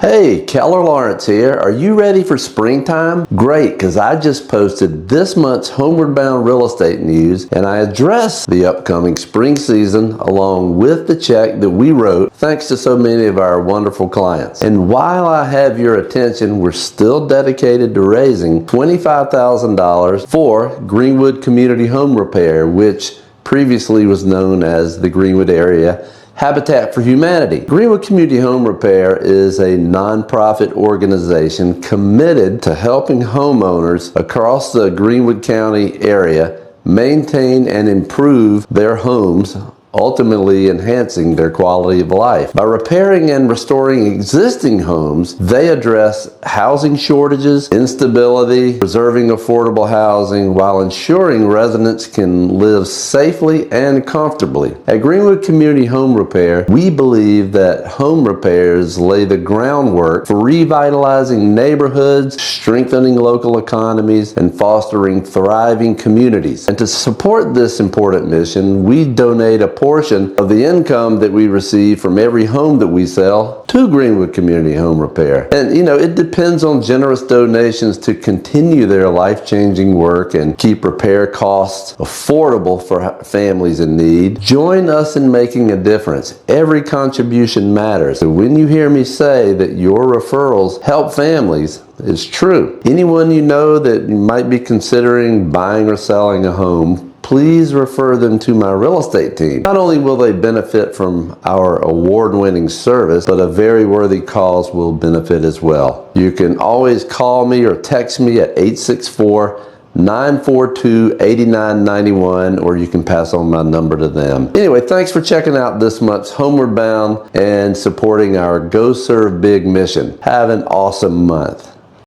Hey, Kellar Lawrence here. Are you ready for springtime? Great, because I just posted this month's Homeward Bound real estate news and I address the upcoming spring season along with the check that we wrote thanks to so many of our wonderful clients. And while I have your attention, we're still dedicated to raising $25,000 for Greenwood Community Home Repair, which previously was known as the Greenwood Area Habitat for Humanity. Greenwood Community Home Repair is a nonprofit organization committed to helping homeowners across the Greenwood County area maintain and improve their homes, ultimately enhancing their quality of life. By repairing and restoring existing homes, they address housing shortages, instability, preserving affordable housing, while ensuring residents can live safely and comfortably. At Greenwood Community Home Repair, we believe that home repairs lay the groundwork for revitalizing neighborhoods, strengthening local economies, and fostering thriving communities. And to support this important mission, we donate a portion of the income that we receive from every home that we sell to Greenwood Community Home Repair. And it depends on generous donations to continue their life-changing work and keep repair costs affordable for families in need. Join us in making a difference. Every contribution matters. So when you hear me say that your referrals help families, it's true. Anyone you know that might be considering buying or selling a home, please refer them to my real estate team. Not only will they benefit from our award-winning service, but a very worthy cause will benefit as well. You can always call me or text me at 864-942-8991, or you can pass on my number to them. Anyway, thanks for checking out this month's Homeward Bound and supporting our Go Serve Big mission. Have an awesome month.